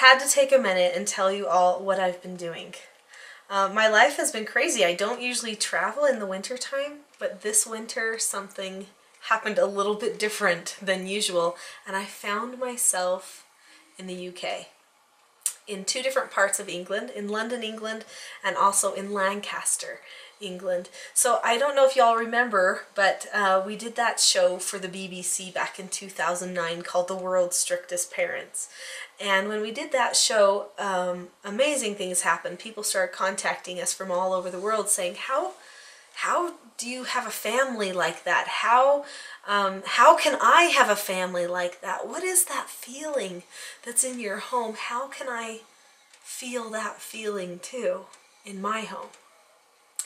had to take a minute and tell you all what I've been doing. My life has been crazy. I don't usually travel in the winter time, but this winter something happened a little bit different than usual, and I found myself in the UK. In two different parts of England, in London, England, and also in Lancaster, England. So I don't know if y'all remember, but we did that show for the BBC back in 2009 called The World's Strictest Parents. And when we did that show, amazing things happened. People started contacting us from all over the world saying, how do you have a family like that? How can I have a family like that? What is that feeling that's in your home? How can I feel that feeling too in my home?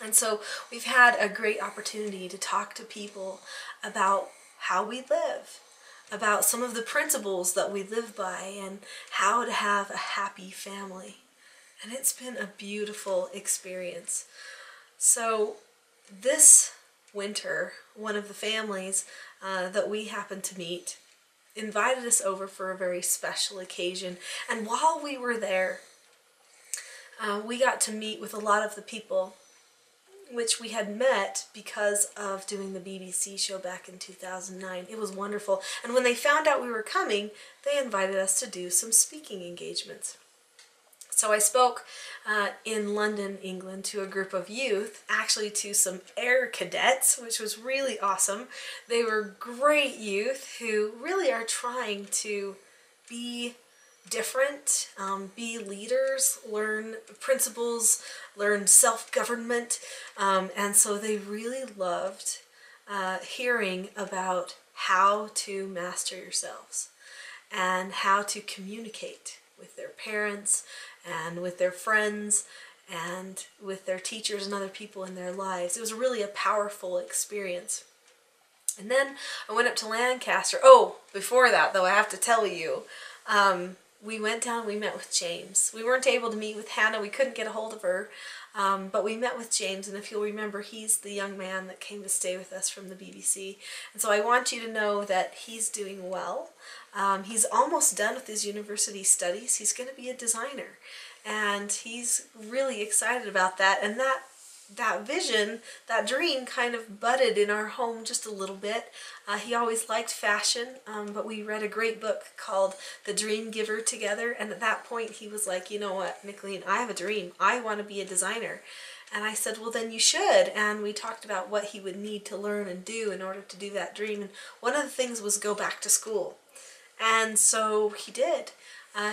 And so we've had a great opportunity to talk to people about how we live, about some of the principles that we live by, and how to have a happy family. And it's been a beautiful experience. So this winter, one of the families that we happened to meet invited us over for a very special occasion. And while we were there, we got to meet with a lot of the people which we had met because of doing the BBC show back in 2009. It was wonderful. And when they found out we were coming, they invited us to do some speaking engagements. So I spoke in London, England, to a group of youth, actually to some air cadets, which was really awesome. They were great youth who really are trying to be different, be leaders, learn principles, learn self-government, and so they really loved hearing about how to master yourselves and how to communicate with their parents and with their friends and with their teachers and other people in their lives. It was really a powerful experience. And then I went up to Lancaster. Oh, before that though, I have to tell you, we went down, we met with James. We weren't able to meet with Hannah, we couldn't get a hold of her, but we met with James, and if you'll remember, he's the young man that came to stay with us from the BBC. And so I want you to know that he's doing well. He's almost done with his university studies. He's going to be a designer, and he's really excited about that. And that vision, that dream kind of budded in our home just a little bit. He always liked fashion, but we read a great book called The Dream Giver together, and at that point he was like, you know what, Nicholeen, I have a dream. I want to be a designer. And I said, well then you should. And we talked about what he would need to learn and do in order to do that dream. And one of the things was go back to school. And so he did.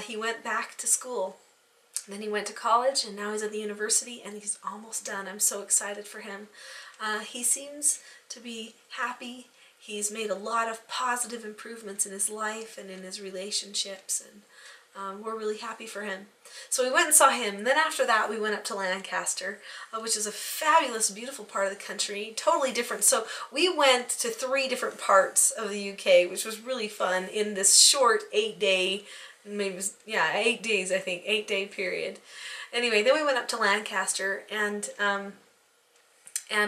He went back to school. Then he went to college, and now he's at the university, and he's almost done. I'm so excited for him. He seems to be happy. He's made a lot of positive improvements in his life and in his relationships, and we're really happy for him. So we went and saw him. And then after that, we went up to Lancaster, which is a fabulous, beautiful part of the country, totally different. So we went to 3 different parts of the UK, which was really fun in this short 8-day, maybe, yeah, 8 days, I think, 8-day period. Anyway, then we went up to Lancaster, and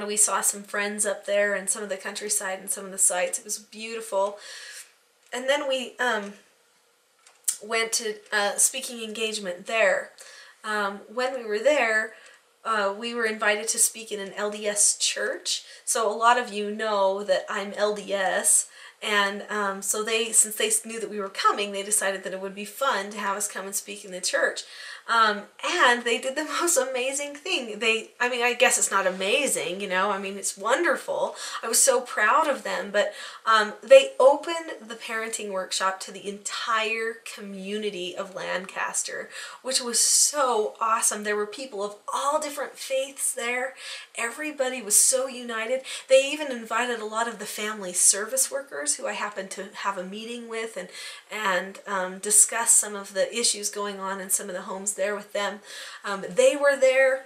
we saw some friends up there and some of the countryside and some of the sights. It was beautiful. And then we went to speaking engagement there. When we were there, we were invited to speak in an LDS church. So a lot of you know that I'm LDS. And so since they knew that we were coming, they decided that it would be fun to have us come and speak in the church. And they did the most amazing thing. I mean, I guess it's not amazing, you know, I mean, it's wonderful. I was so proud of them, but they opened the parenting workshop to the entire community of Lancaster, which was so awesome. There were people of all different faiths there. Everybody was so united. They even invited a lot of the family service workers who I happened to have a meeting with and discuss some of the issues going on in some of the homes there with them. They were there.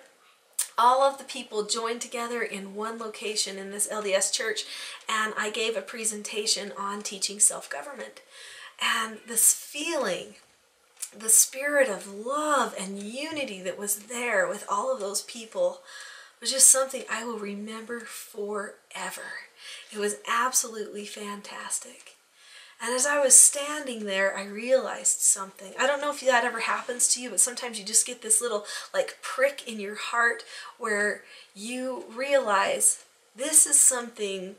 All of the people joined together in one location in this LDS church, and I gave a presentation on teaching self-government. And this feeling, the spirit of love and unity that was there with all of those people was just something I will remember forever. It was absolutely fantastic. And as I was standing there, I realized something. I don't know if that ever happens to you, but sometimes you just get this little like prick in your heart where you realize this is something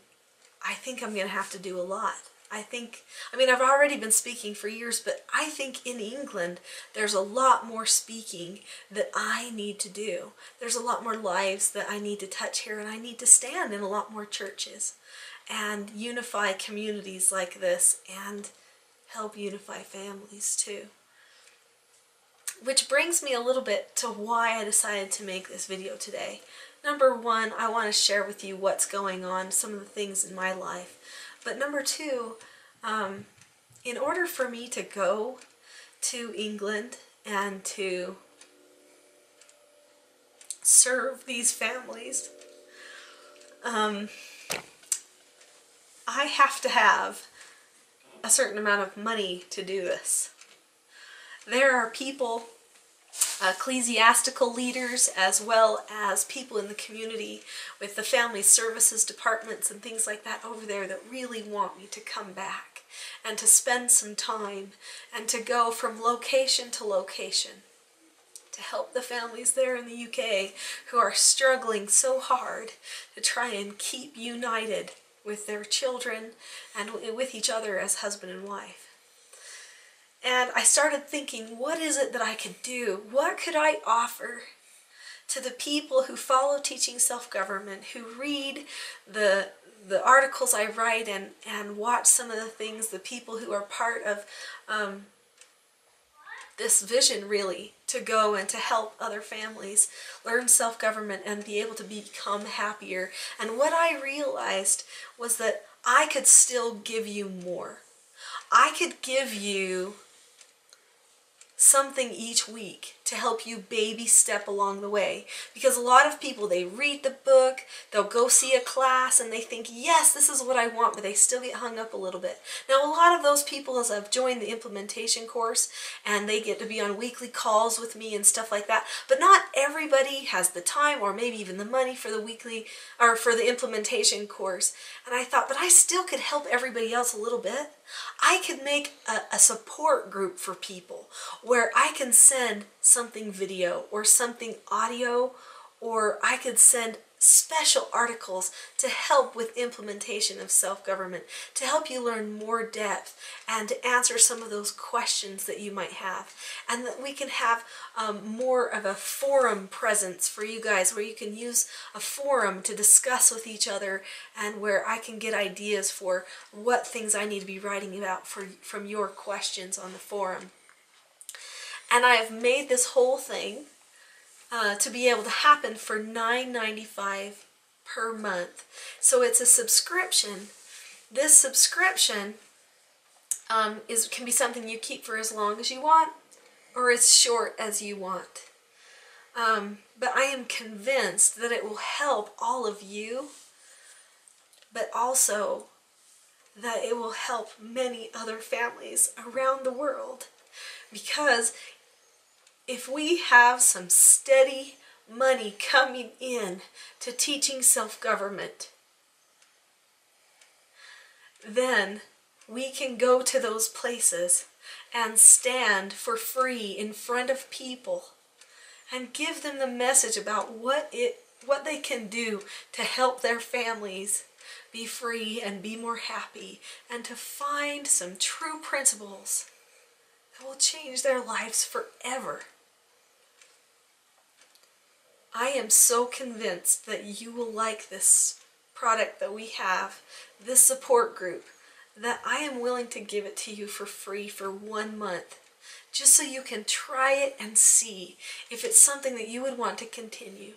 I think I'm going to have to do a lot. I've already been speaking for years, but I think in England there's a lot more speaking that I need to do. There's a lot more lives that I need to touch here, and I need to stand in a lot more churches and unify communities like this and help unify families too. Which brings me a little bit to why I decided to make this video today. Number one, I want to share with you what's going on, some of the things in my life. But number two, in order for me to go to England and to serve these families, I have to have a certain amount of money to do this. There are people, ecclesiastical leaders, as well as people in the community with the family services departments and things like that over there that really want me to come back and to spend some time and to go from location to location to help the families there in the UK who are struggling so hard to try and keep united with their children and with each other as husband and wife. And I started thinking, what is it that I could do? What could I offer to the people who follow Teaching Self-Government, who read the articles I write and watch some of the things, the people who are part of this vision really, to go and to help other families learn self-government and be able to become happier. And what I realized was that I could still give you more. I could give you something each week to help you baby step along the way. Because a lot of people, they read the book, they'll go see a class, and they think, yes, this is what I want, but they still get hung up a little bit. Now, a lot of those people have joined the implementation course, and they get to be on weekly calls with me and stuff like that. But not everybody has the time or maybe even the money for the weekly or for the implementation course. And I thought, but I still could help everybody else a little bit. I could make a support group for people where I can send something video or something audio, or I could send special articles to help with implementation of self-government, to help you learn more depth and to answer some of those questions that you might have. And that we can have more of a forum presence for you guys, where you can use a forum to discuss with each other, and where I can get ideas for what things I need to be writing about from your questions on the forum. And I have made this whole thing to be able to happen for $9.95 per month. So it's a subscription. This subscription can be something you keep for as long as you want, or as short as you want. But I am convinced that it will help all of you, but also that it will help many other families around the world. Because if we have some steady money coming in to teaching self-government, then we can go to those places and stand for free in front of people and give them the message about what they can do to help their families be free and be more happy, and to find some true principles that will change their lives forever. I am so convinced that you will like this product that we have, this support group, that I am willing to give it to you for free for 1 month, just so you can try it and see if it's something that you would want to continue,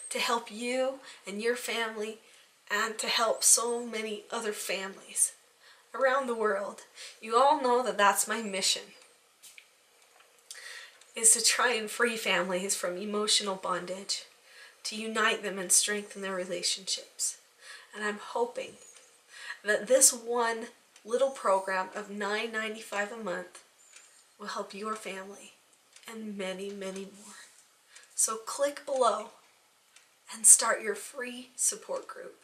to help you and your family, and to help so many other families around the world. You all know that that's my mission, is to try and free families from emotional bondage, to unite them and strengthen their relationships. And I'm hoping that this one little program of $9.95 a month will help your family and many, many more. So click below and start your free support group.